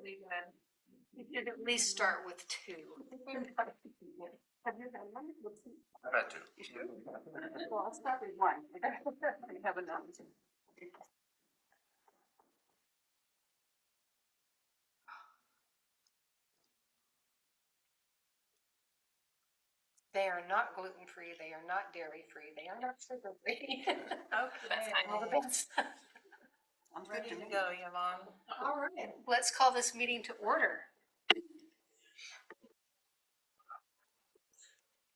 You should at least start with 2. Have you had one? I've had 2. You should. Well, I'll start with 1. I have another. They are not gluten-free, they are not dairy-free, they are not sugar-free. Okay. All the best. I'm ready to go, Yvonne. All right, let's call this meeting to order.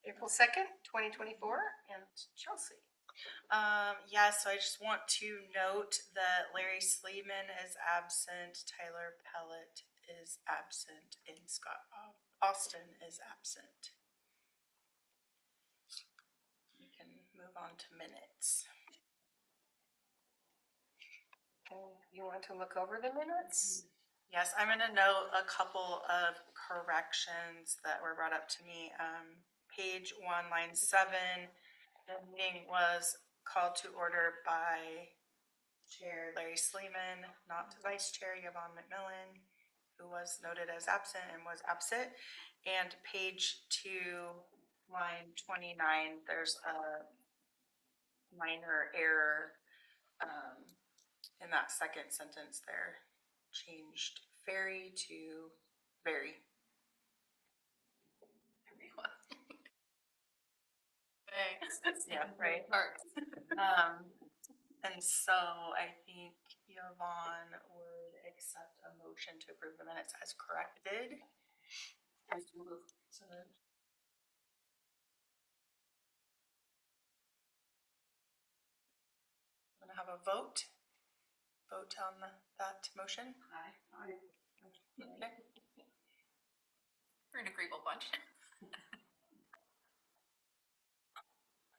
April 2nd, 2024, and Chelsea. So I just want to note that Larry Sleeman is absent, Tyler Pellet is absent, and Scott Austin is absent. We can move on to minutes. You want to look over the minutes? Yes, I'm going to note a couple of corrections that were brought up to me. Page 1, line 7, the meeting was called to order by Chair Larry Sleeman, not Vice Chair Yvonne McMillan, who was noted as absent and was absent. And page 2, line 29, there's a minor error in that second sentence there. Changed ferry to very. Thanks. Yeah, right. And so I think Yvonne would accept a motion to approve the minutes as corrected. So I'm gonna have a vote. Vote on that motion. Aye. Okay. We're an agreeable bunch.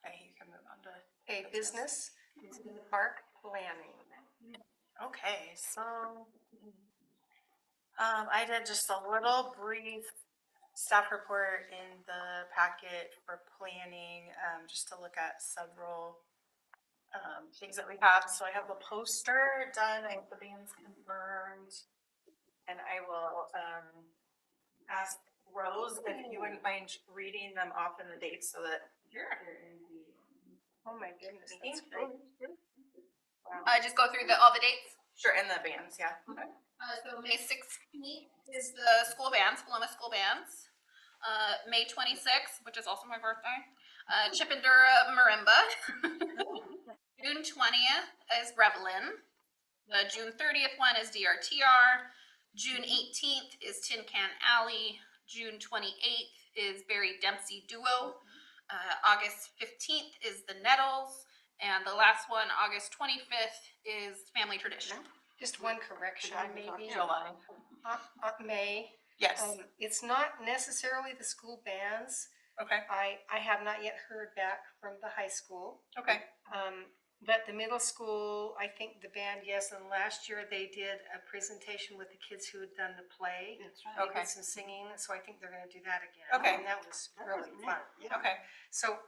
Okay, you can move on to A business is in the park planning. Okay, so I did just a little brief staff report in the packet for planning, just to look at several things that we have. So I have the poster done, I have the bands confirmed, and I will ask Rose if you wouldn't mind reading them off in the dates so that you're in the. Oh my goodness, Meeting? that's great. Wow. Just go through all the dates. Sure, and the bands, yeah. Okay. So May 16th is the school bands, Columbus School Bands. May 26th, which is also my birthday, Chippendura Marimba. June 20th is Revelin. The June 30th one is DRTR. June 18th is Tin Can Alley. June 28th is Barry Dempsey Duo. August 15th is the Nettles. And the last one, August 25th, is Family Tradition. Just one correction, maybe. July. May. Yes. It's not necessarily the school bands. Okay. I have not yet heard back from the high school. Okay. But the middle school, I think the band, yes, and last year they did a presentation with the kids who had done the play. That's right. They Okay. did some singing, so I think they're gonna do that again. Okay. And that was really fun. Okay. So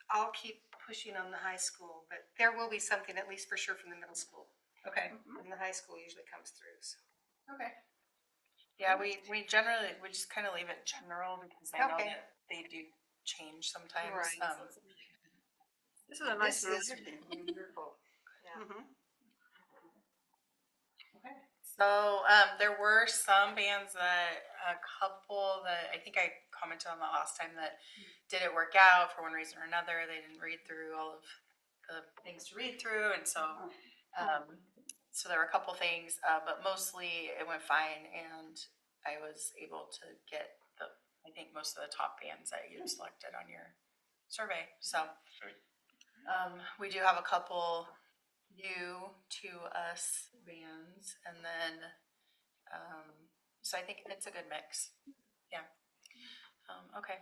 I'll keep pushing on the high school, but there will be something at least for sure from the middle school. Okay. And the high school usually comes through, so. Okay. Yeah, we generally, we just kind of leave it general because I know Okay. that they do change sometimes. Right. This is a nice This is wonderful. Yeah. Okay. So there were some bands that, a couple that I think I commented on the last time that didn't work out for one reason or another. They didn't read through all of the things to read through, and so so there were a couple things, but mostly it went fine, and I was able to get I think most of the top bands that you selected on your survey. So we do have a couple new to us bands, and then so I think it's a good mix. Yeah. Okay.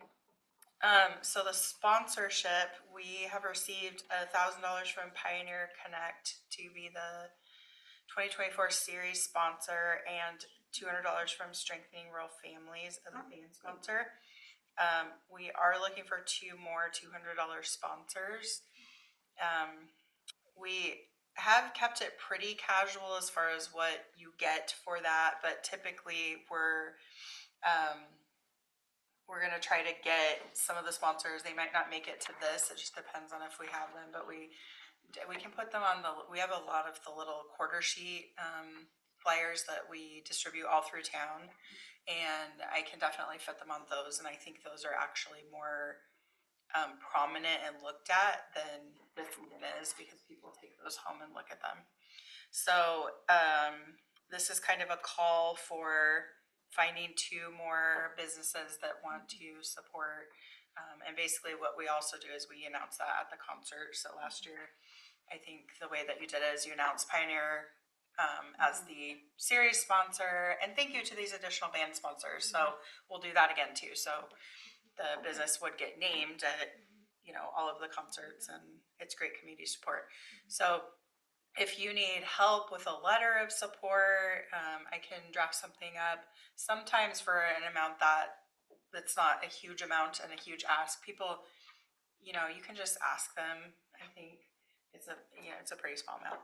So the sponsorship, we have received $1,000 from Pioneer Connect to be the 2024 series sponsor, and $200 from Strengthening Rural Families as a band sponsor. We are looking for 2 more $200 sponsors. We have kept it pretty casual as far as what you get for that, but typically we're gonna try to get some of the sponsors. They might not make it to this. It just depends on if we have them, but we can put them on we have a lot of the little quarter sheet flyers that we distribute all through town, and I can definitely fit them on those. And I think those are actually more prominent and looked at than this one is, because people take those home and look at them. So this is kind of a call for finding 2 more businesses that want to support. And basically what we also do is we announce that at the concert. So last year, I think the way that you did it is you announced Pioneer as the series sponsor, and thank you to these additional band sponsors. So we'll do that again too. So the business would get named at, all of the concerts, and it's great community support. So if you need help with a letter of support, I can draft something up. Sometimes for an amount that's not a huge amount and a huge ask. People, you can just ask them. I think it's a pretty small amount.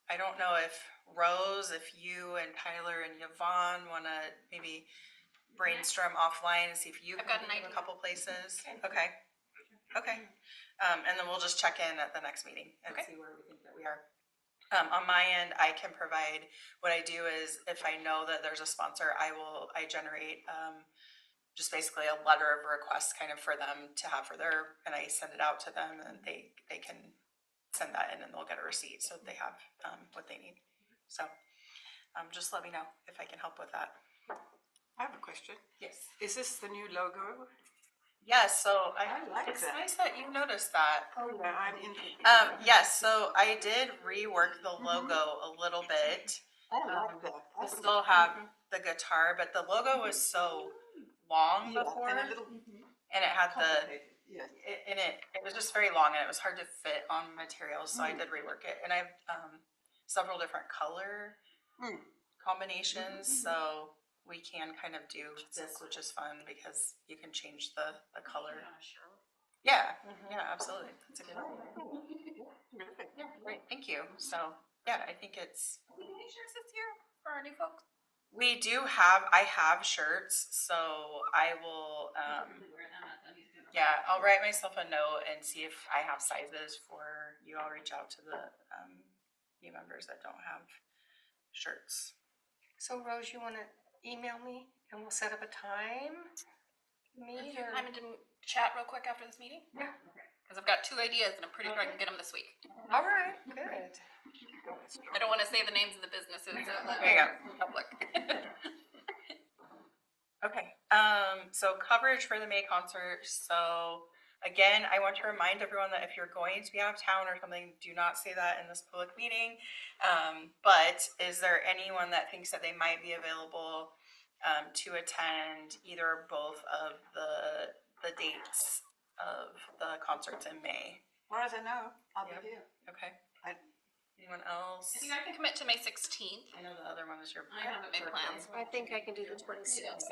I don't know if Rose, if you and Tyler and Yvonne want to maybe brainstorm offline and see if you I've can got an think of a idea. couple places. Okay. And then we'll just check in at the next meeting and see where we think that we are. On my end, I can provide, what I do is if I know that there's a sponsor, I generate just basically a letter of request kind of for them to have and I send it out to them, and they can send that in and they'll get a receipt so that they have what they need. So just let me know if I can help with that. I have a question. Yes. Is this the new logo? Yes, so I like it's that. nice that you noticed that. Oh, yeah, I'm interested. Yes, so I did rework the logo a little bit I like that. to still have the guitar, but the logo was so long before, and a little and it had complicated. Yes. it was just very long, and it was hard to fit on materials, so I did rework it. And I have several different color combinations, so we can kind of do this, which is fun because you can change the color. Yeah, absolutely. That's a good idea. Yeah, great, thank you. So, I think it's. Are we getting shirts this year for our new folks? I have shirts, so I will, I'll write myself a note and see if I have sizes for you. I'll reach out to the new members that don't have shirts. So Rose, you wanna email me and we'll set up a time? Meet or? I'm going to chat real quick after this meeting. Yeah. Because I've got 2 ideas and I'm pretty sure I can get them this week. All right, good. I don't want to say the names of the businesses in public. Okay, so coverage for the May concert. So again, I want to remind everyone that if you're going to be out of town or something, do not say that in this public meeting. But is there anyone that thinks that they might be available to attend either or both of the dates of the concerts in May? As far as I know, I'll Yep. be here. Okay. I- Anyone else? I think I can commit to May 16th. I know the other one is your. I haven't made birthday. plans. I think I can do the 26th.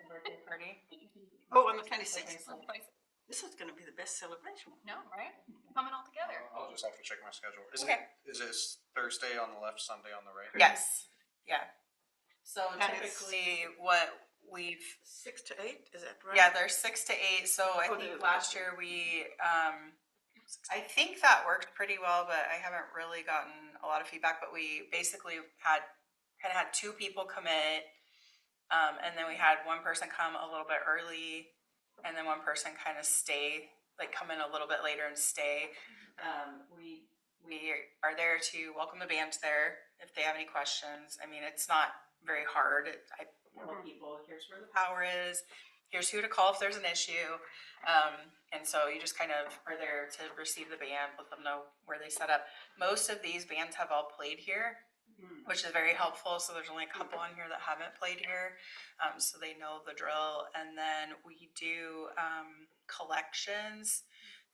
Birthday party. Oh, on the 26th. Okay. This is going to be the best celebration. No, right? Coming all together. I'll just have to check my schedule. Okay. Is this Thursday on the left, Sunday on the right? Yes, yeah. So And it's- typically what we've, 6 to 8, is that right? yeah, there's 6 to 8, so I Oh, think there's- last year I think that worked pretty well, but I haven't really gotten a lot of feedback, but we basically had 2 people commit, and then we had one person come a little bit early, and then one person kind of stay, like come in a little bit later and stay. We are there to welcome the band there if they have any questions. I mean, it's not very hard. I tell people, here's where the power is, here's who to call if there's an issue. And so you just kind of are there to receive the band, let them know where they set up. Most of these bands have all played here, which is very helpful. So there's only a couple on here that haven't played here, so they know the drill. And then we do collections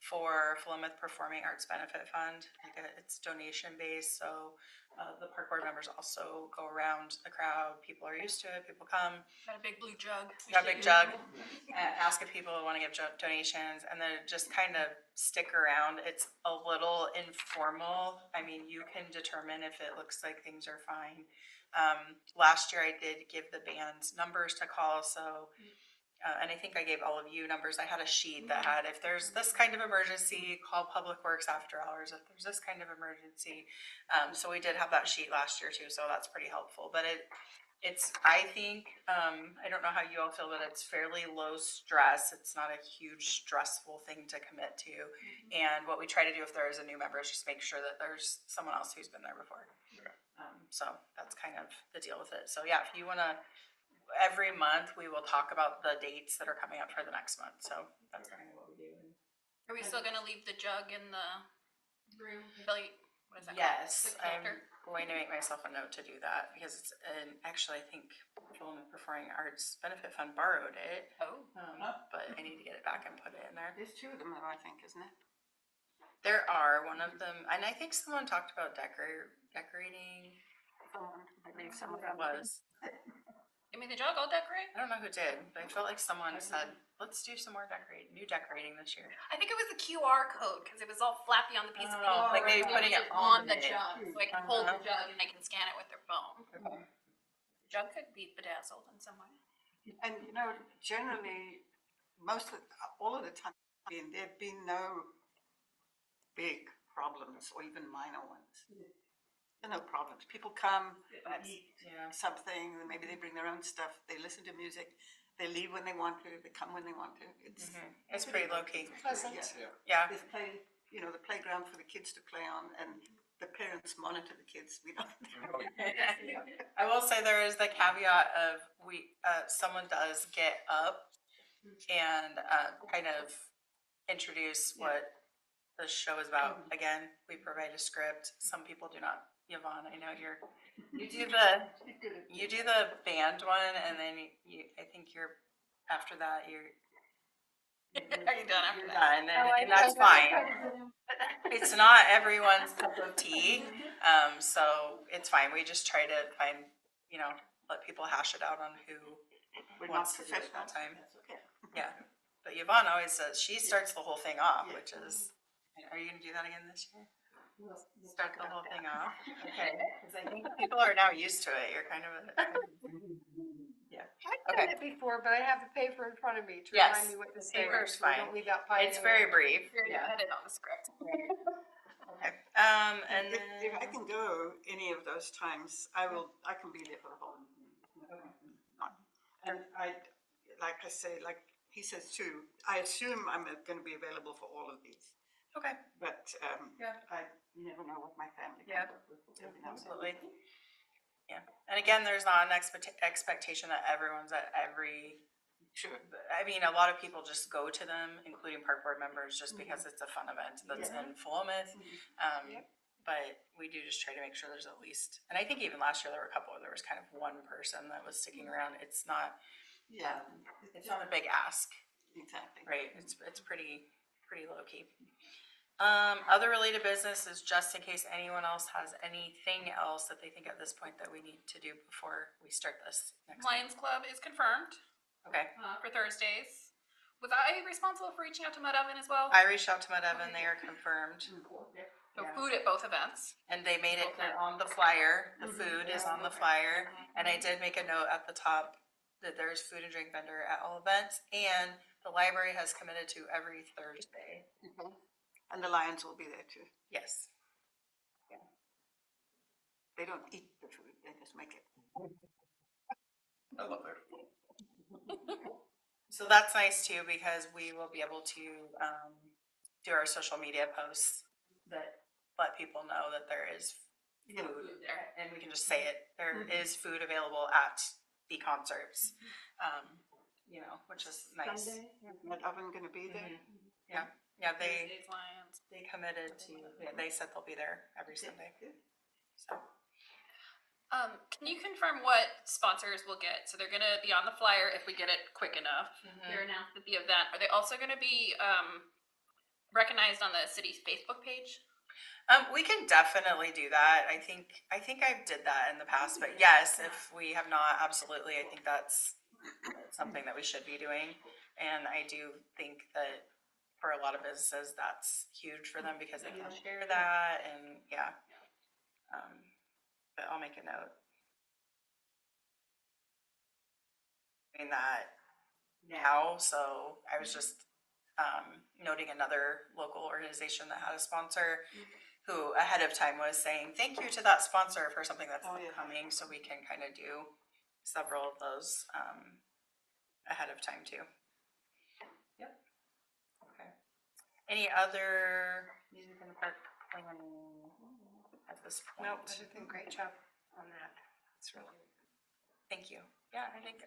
for Philomath Performing Arts Benefit Fund. It's donation based, so the park board members also go around the crowd. People are used to it. People come, Got a big blue jug. got a big jug, ask if people want to give donations, and then just kind of stick around. It's a little informal. I mean, you can determine if it looks like things are fine. Last year I did give the band numbers to call, so and I think I gave all of you numbers. I had a sheet that had, if there's this kind of emergency, call Public Works after hours. If there's this kind of emergency, so we did have that sheet last year too. So that's pretty helpful. But it's I think I don't know how you all feel, but it's fairly low stress. It's not a huge stressful thing to commit to. And what we try to do if there is a new member is just make sure that there's someone else who's been there before. So that's kind of the deal with it. So yeah, if you want to. Every month we will talk about the dates that are coming up for the next month. So that's kind of what we do. Are we still gonna leave the jug in the room? What is that called? Yes, The I'm connector? going to make myself a note to do that because it's actually I think Children with Performing Arts Benefit Fund borrowed it, Oh. but I need to get it back and put it in there. There's two of them though, I think, isn't it? There are one of them, and I think someone talked about decorating. I believe some of That them. was. Give me the jug, I'll decorate. I don't know who did, but I felt like someone said, "Let's do some more new decorating this year." I think it was the QR code because it was all flappy on the piece of paper. Oh, like they They putting did it on on the it. jug, so I can hold the Uh-huh. jug and they can scan it with their phone. Okay. The jug could be bedazzled in some way. And you know, generally, all of the time, there've been no big problems or even minor ones. There are no problems. People come, eat Yeah. something, maybe they bring their own stuff, they listen to music, they leave when they want to, they come when they want to. It's pretty low key. Pleasant. Yeah. Yeah. There's the playground for the kids to play on, and the parents monitor the kids. We don't. I will say there is the caveat of someone does get up and kind of introduce what the show is about. Again, we provide a script. Some people do not. Yvonne, I know you do the band one, and then I think after that you're Are you done after you're that? done, and that's fine. It's not everyone's cup of tea, so it's fine. We just try to find, let people hash it out on who We're not wants to do it professional. that time. That's okay. Yeah, but Yvonne always says she starts the whole thing off, which is. Are you gonna do that again this year? Start the whole thing off. Okay, because I think people are now used to it. You're kind of. Yeah. I've done Okay. it before, but I have the paper in front of me to Yes, remind me what to say. paper's so we fine. Don't leave that pie It's anywhere. very brief. You're Yeah. headed on the script. Okay. And If I then. can go any of those times, I can be there for the whole. And like I say, like he says too, I assume I'm going to be available for all of these. Okay. But Yeah. I never know what my family Yeah. comes up with. every now and then. Absolutely. Yeah. And again, there's not an expectation that everyone's at every. Sure. I mean, a lot of people just go to them, including park board members, just because it's a fun event that's in Philomath. But we do just try to make sure there's at least, and I think even last year there were a couple where there was kind of one person that was sticking around. It's not, Yeah, it's not a big ask, exactly. right? It's pretty low key. Other related businesses, just in case anyone else has anything else that they think at this point that we need to do before we start this next. Lions Club is confirmed Okay. for Thursdays. Was I responsible for reaching out to Mud Oven as well? I reached out to Mud Evan, they are confirmed. So yeah. food at both events. And they made it on the flyer, the food is on the flyer, and I did make a note at the top that there's food and drink vendor at all events, and the library has committed to every Thursday. And the Lions will be there too. Yes. They don't eat the food, they just make it. I love their food. So that's nice too, because we will be able to do our social media posts that let people know that there is food there, and we can just say it. There is food available at the concerts, which is nice. Sunday, is Mud Oven going to be there? Yeah, they Thursdays Lions. committed to. Yeah, they said they'll be there every Sunday. So Can you confirm what sponsors we'll get? So they're gonna be on the flyer if we get it quick enough. They're announced at the event. Are they also gonna be recognized on the city's Facebook page? We can definitely do that. I think I did that in the past, but yes, if we have not, absolutely, I think that's something that we should be doing. And I do think that for a lot of businesses, that's huge for them because they can share that and yeah. But I'll make a note. Doing that now, so I was just noting another local organization that had a sponsor who ahead of time was saying thank you to that sponsor for something that's coming, so we can kind of do several of those ahead of time too. Yep. Okay. Any other music in the park planning at this point? Nope, I did a great job on that. It's really. Thank you. Yeah, I think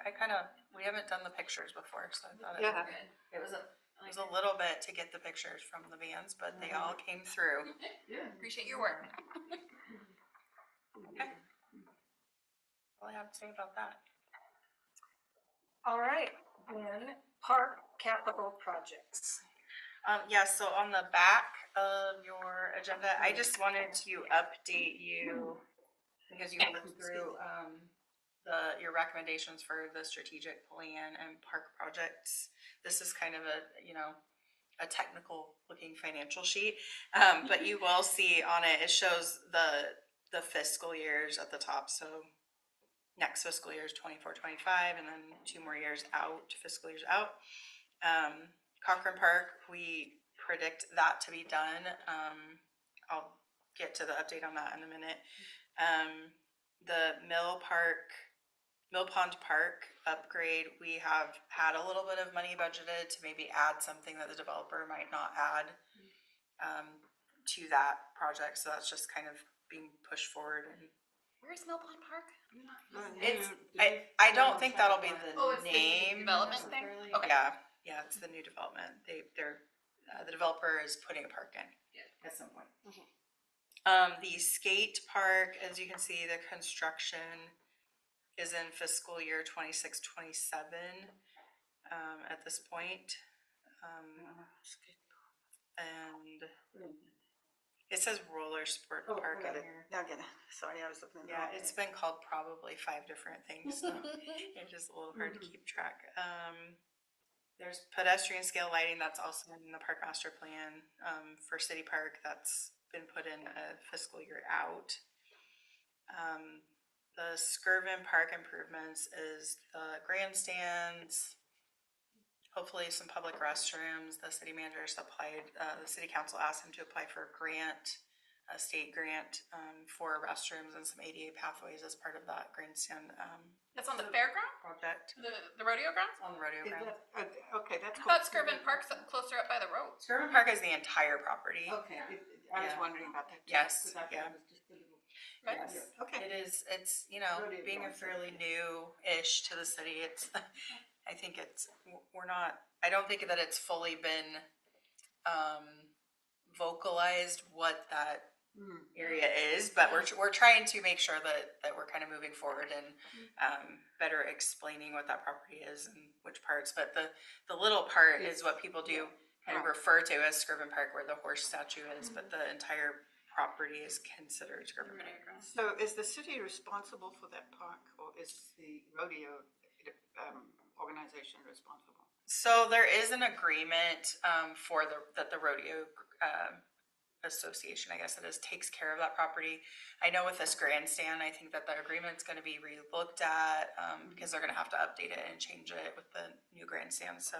we haven't done the pictures before, so I thought Yeah. it was a little bit to get the pictures from the bands, but they all came through. Appreciate your work. Okay. All I have to say about that. All right, then, park capital projects. Yeah, so on the back of your agenda, I just wanted to update you because you looked through your recommendations for the strategic plan and park projects. This is kind of a technical looking financial sheet, but you will see on it, it shows the fiscal years at the top. So next fiscal year is 24-25, and then 2 more years out, fiscal years out. Cochrane Park, we predict that to be done. I'll get to the update on that in a minute. The Mill Pond Park upgrade, we have had a little bit of money budgeted to maybe add something that the developer might not add to that project. So that's just kind of being pushed forward. And Where's Mill Pond Park? I don't think that'll be the It's the new name. development thing? necessarily. Okay. Yeah, it's the new development. The developer is putting a park in at some point. The skate park, as you can see, the construction is in fiscal year 26-27 at this point. And it says roller sport park in here. Now get it. Sorry, I was looking at the Yeah, wrong it's page. been called probably 5 different things, so it's just a little hard to keep track. There's pedestrian scale lighting that's also in the park master plan for City Park. That's been put in a fiscal year out. The Skirvin Park improvements is the grandstands, hopefully some public restrooms. The city manager applied, the city council asked him to apply for a grant, a state grant for restrooms and some ADA pathways as part of that grandstand That's on the fairground? project The rodeo grounds? on the rodeo Is ground. that- okay, that's I cool. thought Skirvin Park's closer up by the road. Skirvin Park is the entire property. Okay, I was Yeah. wondering about that too. Yes, 'Cause I thought yeah. it was just a little- Yes. Okay. It's Rodeo being a grounds. fairly new-ish to the city. I think we're not, I don't think that it's fully been vocalized what that area is, but we're trying to make sure that we're kind of moving forward and better explaining what that property is and which parts. But the little part is what people do kind of refer to as Skirvin Park, where the horse statue is, but the entire property is considered Skirvin Park. So is the city responsible for that park, or is the rodeo organization responsible? So there is an agreement for that the rodeo association, I guess it is, takes care of that property. I know with this grandstand, I think that the agreement's going to be re-looked at because they're going to have to update it and change it with the new grandstand. So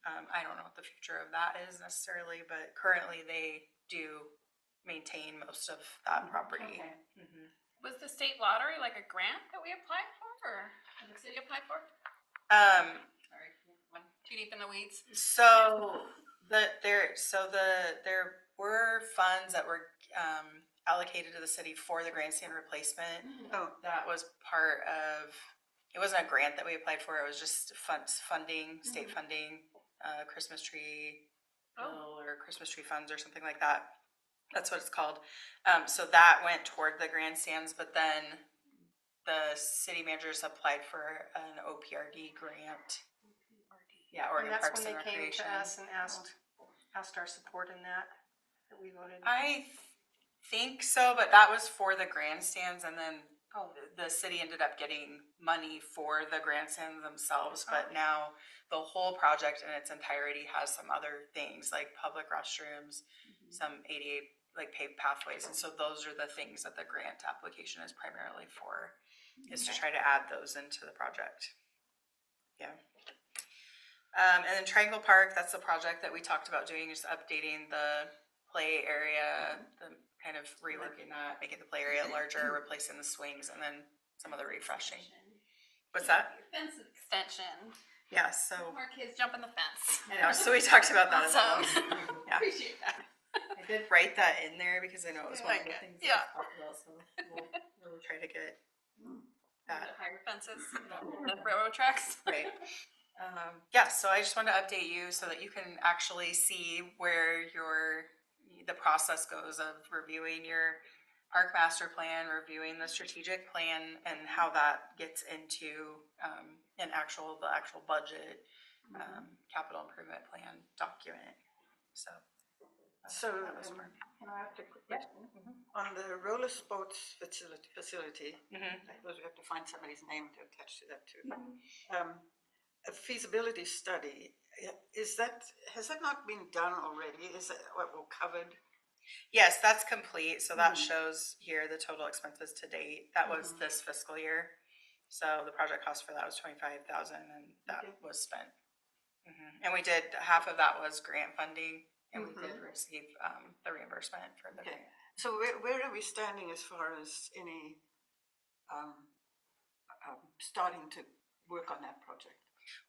I don't know what the future of that is necessarily, but currently they do maintain most of that property. Okay. Was the state lottery like a grant that we applied for, or did the city apply for? Sorry, I'm too deep in the weeds. So there were funds that were allocated to the city for the grandstand replacement. Oh, That was part of. It wasn't a grant that we applied for. It was just funding, state funding, Christmas tree bill or Christmas tree funds or something like that. That's what it's called. So that went toward the grandstands, but then the city managers applied for an OPRD grant. Yeah, And Oregon that's Parks when and they came Recreation. to us and asked our support in that we voted. I think so, but that was for the grandstands, and then Oh. the city ended up getting money for the grandstands themselves, but now the whole project in its entirety has some other things like public restrooms, some ADA like paved pathways, and so those are the things that the grant application is primarily for, is to try to add those into the project. Yeah. And then Triangle Park, that's the project that we talked about doing, just updating the play area, the kind of reworking that, making the play area larger, replacing the swings, and then some of the refreshing. What's that? Fence extension. Yeah, so, More kids jumping the fence. I know, so we talked about that as well. Awesome. Yeah. Appreciate that. I did write that in there because I know it was one of the Like, things yeah. that we talked about, so we'll try to get that. Higher fences, the railroad tracks. Right. Yeah, so I just wanted to update you so that you can actually see where the process goes of reviewing your park master plan, reviewing the strategic plan, and how that gets into the actual budget, capital improvement plan document. So. So, that was fun. can I ask a quick Yeah. question? On the roller sports facility, Mhm. I suppose we have to find somebody's name to attach to that too. A feasibility study, has that not been done already? Is it, or covered? Yes, that's complete. So that shows here the total expenses to date. That was this fiscal year. So the project cost for that was 25,000, and that was spent. And we did, half of that was grant funding, and we did receive the reimbursement for the grant. So where are we standing as far as any starting to work on that project?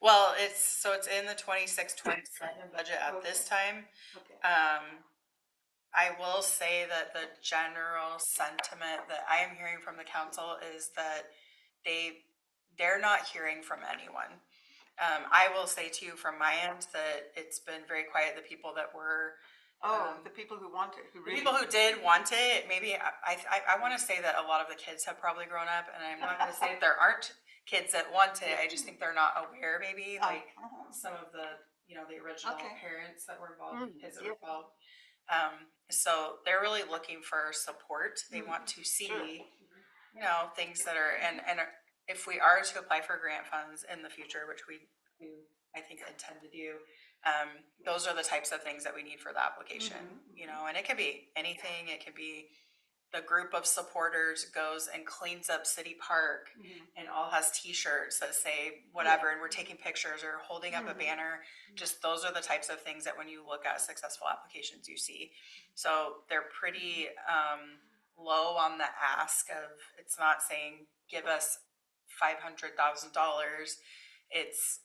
Well, it's in the 26-27 budget at this time. Okay. I will say that the general sentiment that I am hearing from the council is that they're not hearing from anyone. I will say to you from my end that it's been very quiet. The people that were, The people who want it, who the really. people who did want it, maybe I want to say that a lot of the kids have probably grown up, and I'm not going to say that there aren't kids that want it. I just think they're not aware, maybe, like some of the original parents that were involved, kids that were involved. So they're really looking for support. They want to see, things that are, and if we are to apply for grant funds in the future, which we do, I think, intend to do, those are the types of things that we need for the application, and it could be anything. It could be the group of supporters goes and cleans up City Park and all has t-shirts that say whatever, and we're taking pictures or holding up a banner. Just those are the types of things that when you look at successful applications, you see. So they're pretty low on the ask of, it's not saying give us $500,000. It's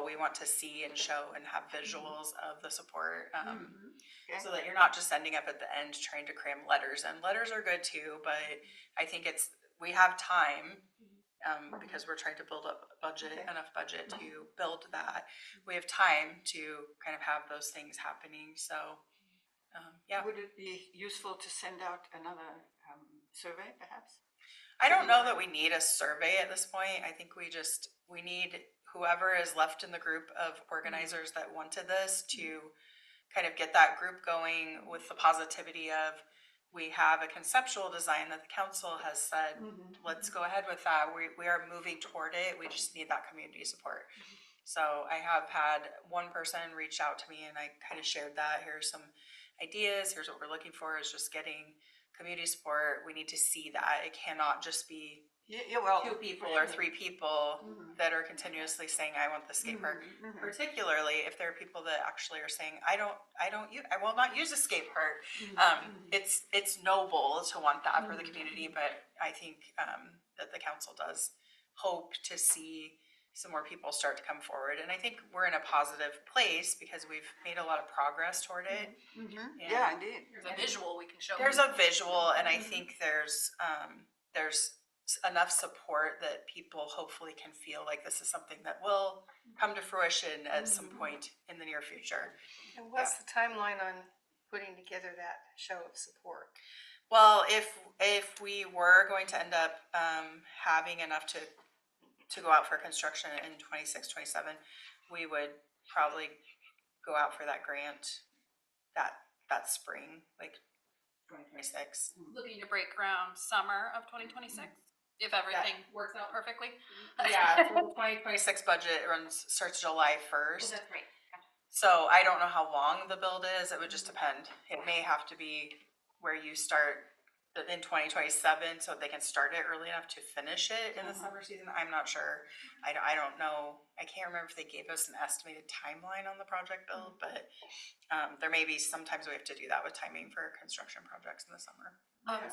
we want to see and show and have visuals of the support. So that you're not just ending up at the end trying to cram letters. And letters are good too, but I think we have time because we're trying to build up enough budget to build that. We have time to kind of have those things happening. So, yeah. Would it be useful to send out another survey, perhaps? I don't know that we need a survey at this point. I think we need whoever is left in the group of organizers that wanted this to kind of get that group going with the positivity of, we have a conceptual design that the council has said, let's go ahead with that. We are moving toward it. We just need that community support. So I have had one person reach out to me, and I kind of shared that. Here's some ideas. Here's what we're looking for, is just getting community support. We need to see that. It cannot just be Well, 2 people or 3 people that are continuously saying, I want the skate park. Particularly if there are people that actually are saying, I will not use a skate park. It's noble to want that for the community, but I think that the council does hope to see some more people start to come forward. And I think we're in a positive place because we've made a lot of progress toward it. Yeah, indeed. There's a visual we can show. There's a visual, and I think there's enough support that people hopefully can feel like this is something that will come to fruition at some point in the near future. And what's the timeline on putting together that show of support? Well, if we were going to end up having enough to go out for construction in 26-27, we would probably go out for that grant that spring, like 2026. Looking to break ground summer of 2026, if everything works out perfectly. Yeah, so the 2026 budget starts July Oh, 1st. that's great. So I don't know how long the build is. It would just depend. It may have to be where you start in 2027 so they can start it early enough to finish it in the summer season. I'm not sure. I don't know. I can't remember if they gave us an estimated timeline on the project build, but there may be sometimes we have to do that with timing for construction projects in the summer.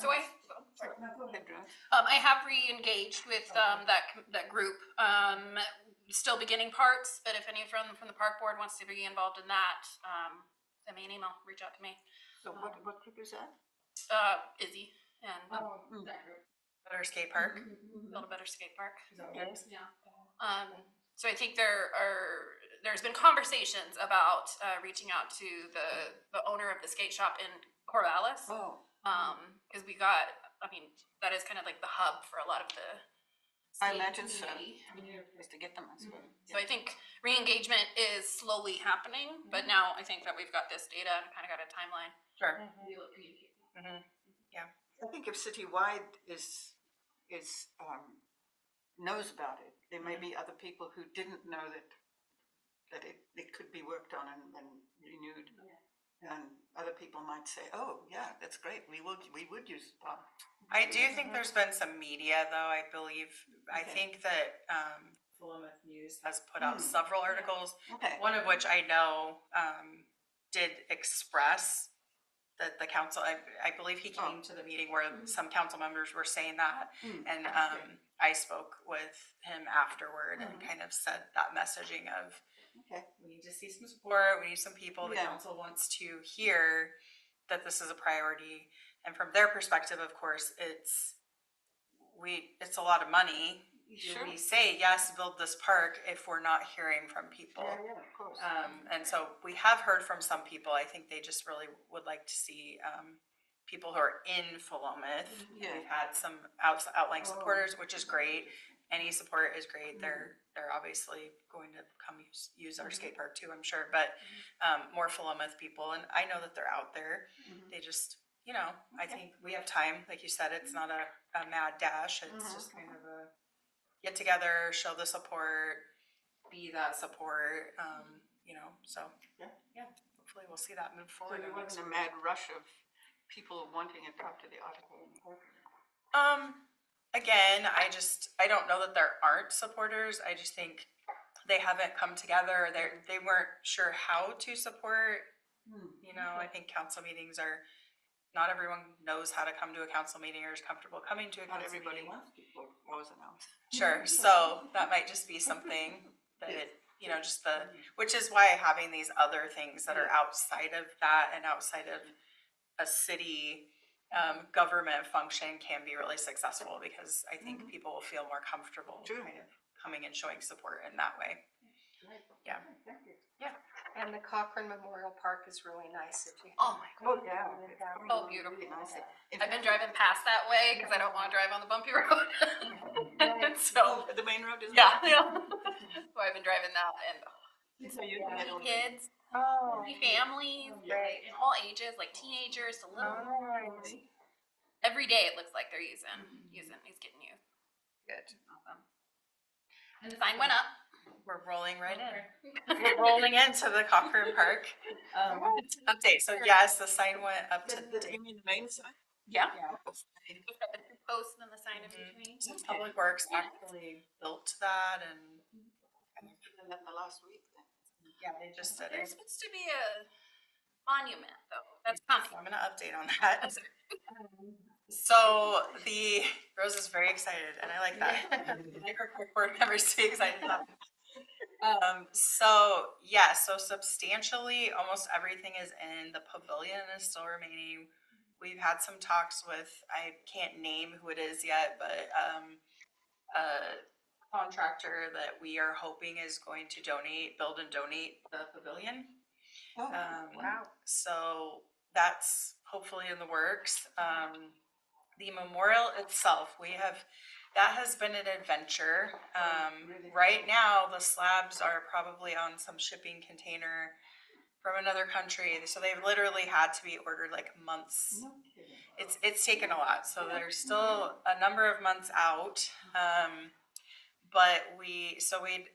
So I Go ahead, Drew. I have re-engaged with that group. Still beginning parts, but if any from the park board wants to be involved in that, send me an email, reach out to me. So what group is that? Izzy and that group. Better skate park. Build a better skate park. Is that what it is? Yeah. So I think there's been conversations about reaching out to the owner of the skate shop in Corvallis. Oh. Because that is kind of like the hub for a lot of the I skate imagine so. community. Just to get them as well. So I think re-engagement is slowly happening, but now I think that we've got this data and kind of got a timeline. Sure. We will communicate. I think if citywide knows about it, there may be other people who didn't know that it could be worked on and renewed. And other people might say, oh, yeah, that's great. We would use the park. I do think there's been some media, though, I believe. I think that Philomath News has put out several articles, Okay. one of which I know did express that the council, I believe he came to the meeting where some council members were saying that. And I spoke with him afterward and kind of said that messaging of, Okay. we need to see some support, we need some people, the Yeah. council wants to hear that this is a priority. And from their perspective, of course, it's a lot of money. Sure. We say, yes, build this park if we're not hearing from people. Yeah, of course. And so we have heard from some people. I think they just really would like to see people who are in Philomath. Yeah. We've had some outlying supporters, which is great. Any support is great. They're obviously going to come use our skate park too, I'm sure. But more Philomath people, and I know that they're out there. They just, I think we have time. Like you said, it's not a mad dash. It's just kind of a get together, show the support, be that support. So yeah. Hopefully we'll see that move So forward. there wasn't a mad rush of people wanting to talk to the article. Again, I don't know that there aren't supporters. I just think they haven't come together. They weren't sure how to support. I think council meetings not everyone knows how to come to a council meeting or is comfortable coming to a Not council everybody meeting. wants people always announced. Sure. So that might just be something that which is why having these other things that are outside of that and outside of a city government function can be really successful, because I think people will feel more comfortable kind of coming and showing support in that way. Yeah. And the Cochrane Memorial Park is really nice if you. Oh my Oh, yeah. Oh, beautiful. Really nice. I've been driving past that way because I don't want to drive on the bumpy road. So The main road is. yeah. So I've been driving that, and So you can get all the- kids, Oh. families, Right. in all ages, like teenagers to little. Nice. Every day it looks like they're using. He's getting used. Good. Awesome. And the sign went up. We're rolling right in. We're rolling into the Cochrane Park update. So yes, the sign went up to The you mean the main side? Yeah. yeah. We've got the two posts and the sign in between. So Public Works actually built that, and And then the last week then. yeah, they just did There's it. supposed to be a monument though. That's coming. So I'm gonna update on that. So Rose is very excited, and I like that. I like her board members to be excited about it. So substantially almost everything is in. The pavilion is still remaining. We've had some talks with, I can't name who it is yet, but a contractor that we are hoping is going to build and donate the pavilion. Oh, Wow. So that's hopefully in the works. The memorial itself, that has been an adventure. Right now, the slabs are probably on some shipping container from another country. So they've literally had to be ordered like months no kidding. it's taken a lot. So there's still a number of months out. But we'd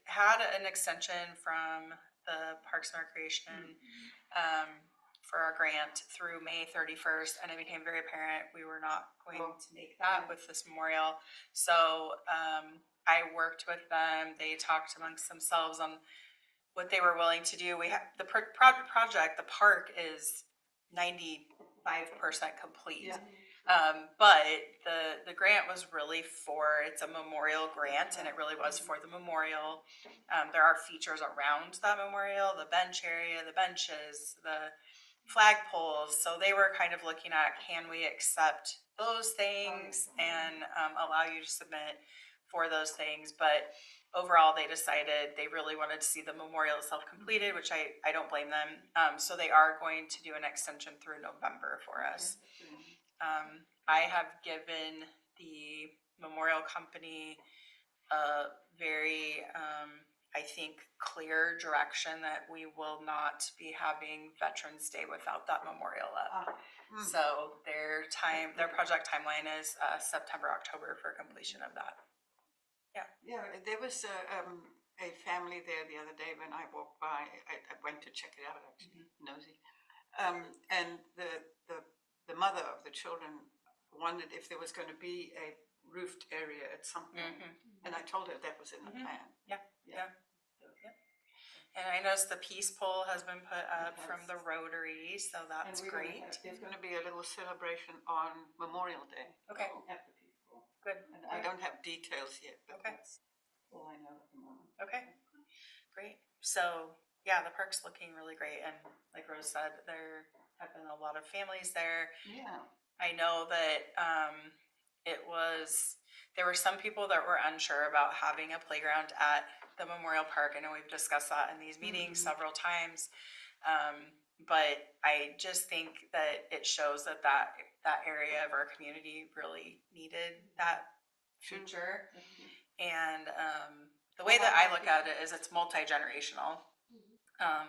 had an extension from the Parks and Recreation for our grant through May 31st, and it became very apparent we were not going to make that with this memorial. So I worked with them. They talked amongst themselves on what they were willing to do. We have the project. The park is 95% complete. Yeah. But the grant was really it's a memorial grant, and it really was for the memorial. There are features around that memorial, the bench area, the benches, the flagpoles. So they were kind of looking at, can we accept those things and allow you to submit for those things? But overall, they decided they really wanted to see the memorial itself completed, which I don't blame them. So they are going to do an extension through November for us. I have given the memorial company a very, I think, clear direction that we will not be having Veterans Day without that memorial up. So their project timeline is September, October for completion of that. Yeah, there was a family there the other day when I walked by. I went to check it out, actually, nosy. And the mother of the children wondered if there was going to be a roofed area at some point. And I told her that was in the plan. Yeah. And I noticed the peace pole has been put up from the Rotary, so that's great. There's going to be a little celebration on Memorial Day. Okay. At the peace pole. Good. And I don't have details yet, but Okay. that's all I know at the moment. Okay, great. So yeah, the park's looking really great, and like Rose said, there have been a lot of families there. Yeah. I know that there were some people that were unsure about having a playground at the Memorial Park. I know we've discussed that in these meetings several times. But I just think that it shows that area of our community really needed that future. And the way that I look at it is it's multi-generational.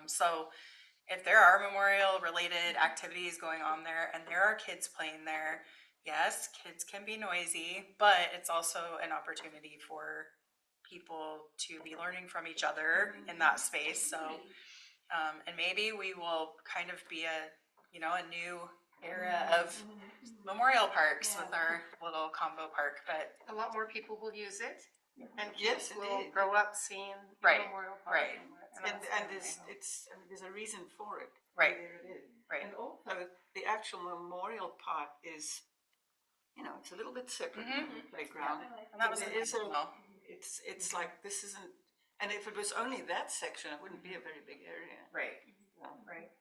So if there are memorial related activities going on there and there are kids playing there, yes, kids can be noisy, but it's also an opportunity for people to be learning from each other in that space. So, and maybe we will kind of be a new era of memorial parks with our little combo park, but A lot more people will use it, and Yes, kids will indeed. grow up seeing the Right, Memorial Park. right. And there's a reason for it. Right. And there it is. Right. And also, the actual memorial part is, it's a little bit separate from the playground. and that was There is intentional. it's like, this isn't, and if it was only that section, it wouldn't be a very big area. Right, So, right.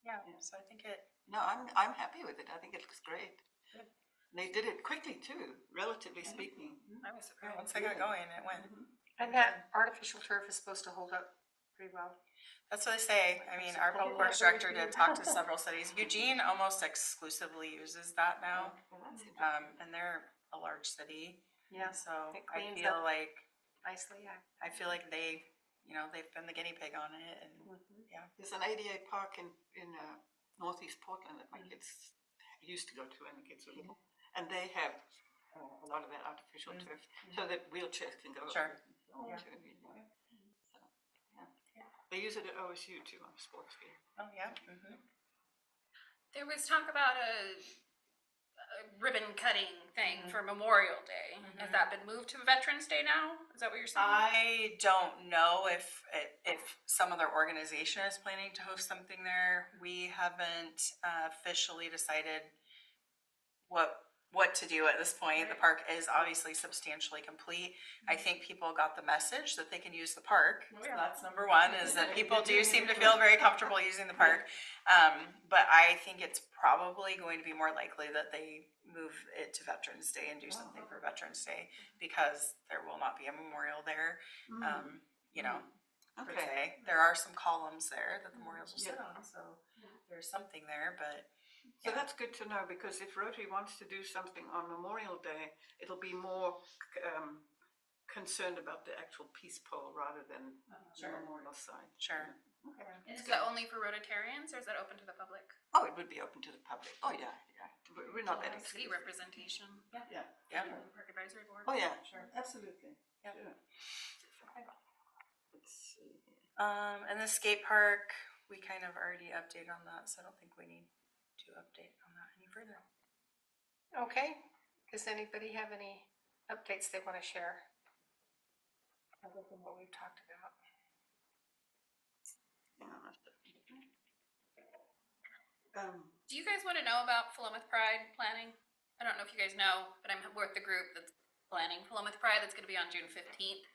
Yeah, so I think no, I'm happy with it. I think it looks great. Good. They did it quickly too, relatively speaking. I was surprised. Once I got going, it went. And that artificial turf is supposed to hold up pretty well. That's what they say. I mean, our public works director did talk to several cities. Eugene almost exclusively uses that now, Well, that's it. and they're a large city. Yeah, So it I cleans feel up like nicely, yeah. they've been the guinea pig on it, and There's an ADA park in northeast Portland that my kids used to go to when the kids were little. And they have a lot of that artificial turf so that wheelchairs can go Sure. over it and so on too. So, yeah. They use it at OSU too on the sports field. oh yeah. There was talk about a ribbon cutting thing for Memorial Day. Has that been moved to Veterans Day now? Is that what you're saying? I don't know if some other organization is planning to host something there. We haven't officially decided what to do at this point. The park is obviously substantially complete. I think people got the message that they can use the park. So that's number one, is that people do seem to feel very comfortable using the park. But I think it's probably going to be more likely that they move it to Veterans Day and do something for Veterans Day, because there will not be a memorial there. Per Okay. se. There are some columns there that the memorials will sit on, so there's something there, but So that's good to know, because if Rotary wants to do something on Memorial Day, it'll be more concerned about the actual peace pole rather than the Sure. memorial side. sure. Is that only for Rotarians or is that open to the public? Oh, it would be open to the public. Oh, yeah, yeah. We're not that City exclusive. representation. Yeah. Yeah. Park Advisory Board. Oh, yeah, sure, absolutely. Yep. Sure. Let's see. And the skate park, we kind of already updated on that, so I don't think we need to update on that any further. Okay, does anybody have any updates they want to share? Other than what we've talked about. Hang on a second. Do you guys want to know about Philomath Pride planning? I don't know if you guys know, but I'm with the group that's planning Philomath Pride. That's going to be on June 15th.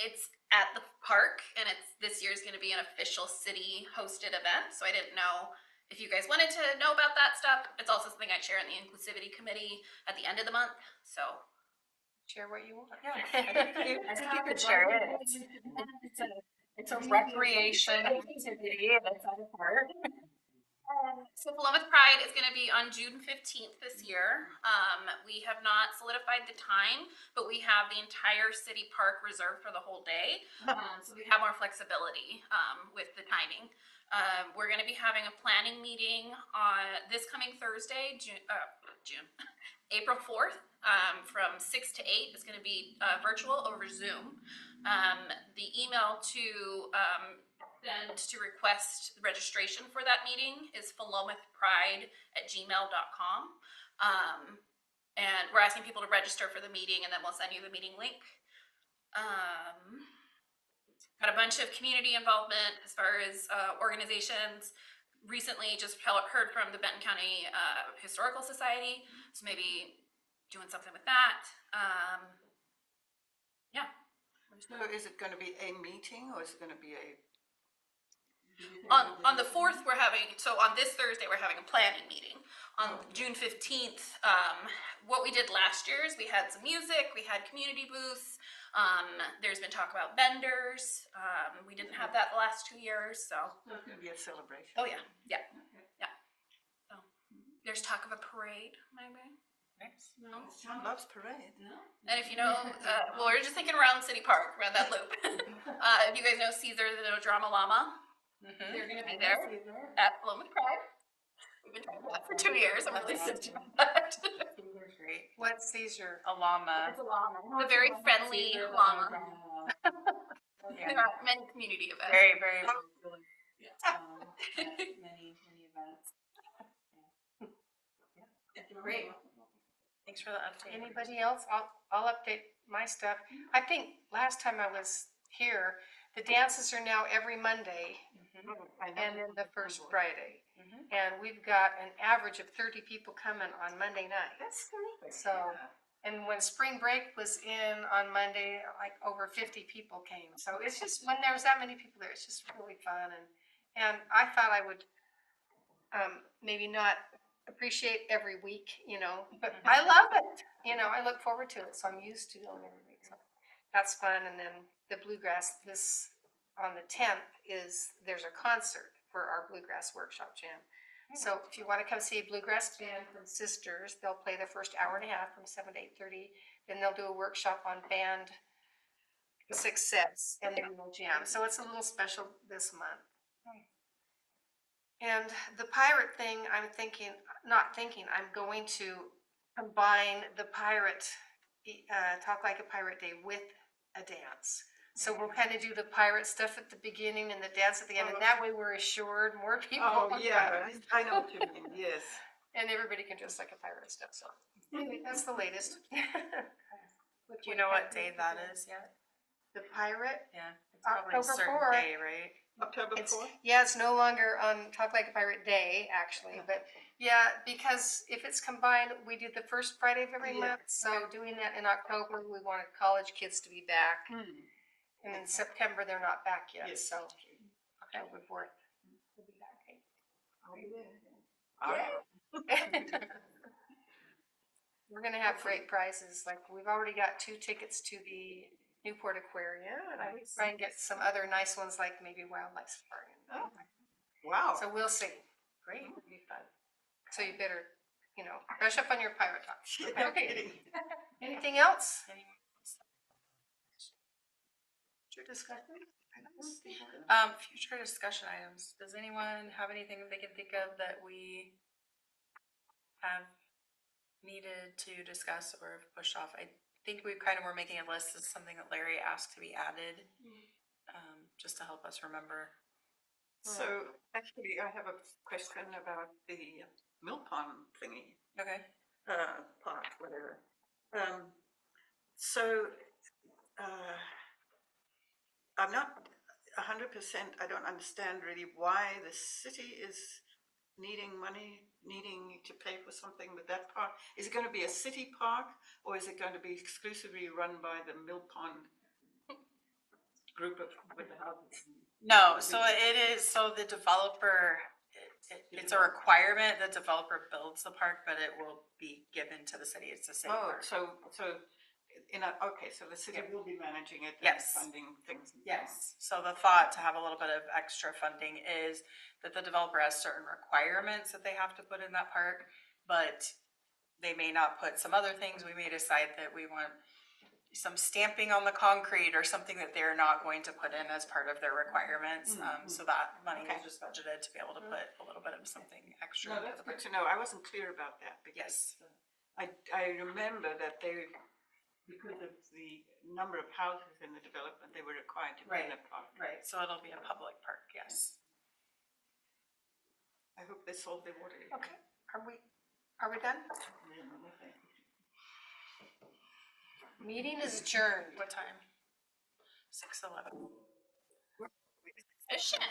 It's at the park, and this year's going to be an official city hosted event. So I didn't know if you guys wanted to know about that stuff. It's also something I share in the inclusivity committee at the end of the month. So Share what you want. Yeah, I think you could share it. It's a recreation activity, and it's at a park. So Philomath Pride is going to be on June 15th this year. We have not solidified the time, but we have the entire city park reserved for the whole day. So we have more flexibility with the timing. We're going to be having a planning meeting on this coming Thursday, April 4th, from 6 to 8. It's going to be virtual over Zoom. The email to send to request registration for that meeting is philomathpride@gmail.com. And we're asking people to register for the meeting, and then we'll send you the meeting link. Got a bunch of community involvement as far as organizations. Recently just heard from the Benton County Historical Society, so maybe doing something with that. Yeah. So is it going to be a meeting or is it going to be a? On the 4th, on this Thursday, we're having a planning meeting. On June 15th, what we did last year is we had some music, we had community booths, there's been talk about vendors. We didn't have that the last 2 years, so. So it's going to be a celebration. Oh, yeah, yeah, yeah. So, there's talk of a parade, maybe. Nice. No? John loves parade. And if you know, well, we're just thinking around City Park, around that loop. If you guys know Caesar the Drama Llama, they're going to be there at Philomath Pride. We've been talking about that for 2 years. I'm really stoked about that. Great. What's Caesar? A llama. It's a llama. It's a very friendly llama. Yeah. There are many community events. Very, very popular. Many events. Great. Thanks for the update. Anybody else? I'll update my stuff. I think last time I was here, the dances are now every Monday I know. and then the first Friday. And we've got an average of 30 people coming on Monday night. That's terrific. So, and when spring break was in on Monday, like over 50 people came. So it's just, when there's that many people there, it's just really fun. And I thought I would maybe not appreciate every week, but I love it. I look forward to it. So I'm used to doing every week. So that's fun. And then the bluegrass on the 10th there's a concert for our bluegrass workshop jam. So if you want to come see a bluegrass band from Sisters, they'll play the first hour and a half from 7 to 8:30. Then they'll do a workshop on band success, and then we'll jam. So it's a little special this month. And the pirate thing, I'm going to combine the pirate, Talk Like a Pirate Day with a dance. So we'll kind of do the pirate stuff at the beginning and the dance at the end, and that way we're assured more people. Oh, yeah, I know what you mean, yes. And everybody can dress like a pirate and stuff, so. Anyway, that's the latest. Do you know what day that is yet? The pirate? Yeah. It's probably a October certain 4th. day, right? October 4th? Yeah, it's no longer on Talk Like a Pirate Day, actually, but yeah, because if it's combined, we do the first Friday of every Yeah. month, so doing that in October, we wanted college kids to be back. And in September, they're not back yet, Yes. so October 4th. We'll be back. All right. We're gonna have great prizes, like, we've already got 2 tickets to the Newport Aquarium, and I try and get some other nice ones, like maybe Wildlife Safari. Oh, wow. So we'll see. Great, it'll be fun. So you better, brush up on your pirate talk. No Okay, kidding. anything else? Your discussion? Future discussion items. Does anyone have anything that they can think of that we have needed to discuss or have pushed off? I think we kind of were making a list. This is something that Larry asked to be added, just to help us remember. So actually, I have a question about the mill pond thingy, Okay. park, whatever. So, I'm not 100%, I don't understand really why the city is needing money, needing to pay for something with that park. Is it going to be a city park, or is it going to be exclusively run by the mill pond group of, with the houses? No, so it is, so the developer, it's a requirement that developer builds the park, but it will be given to the city. It's a city Oh, park. so okay, so the city Yeah. will be managing it and Yes. funding things. and so on. Yes, so the thought to have a little bit of extra funding is that the developer has certain requirements that they have to put in that park, but they may not put some other things. We may decide that we want some stamping on the concrete or something that they're not going to put in as part of their requirements. So that money Okay. is just budgeted to be able to put a little bit of something extra No, into that's the good park. to know. I wasn't clear about that because Yes, I remember that they, because of the number of houses in the development, they were required to build Right. a park. right, so it'll be a public park, yes. I hope they solve their water issue. Okay, are we done? Meeting is adjourned. What time? 6:11. Efficient.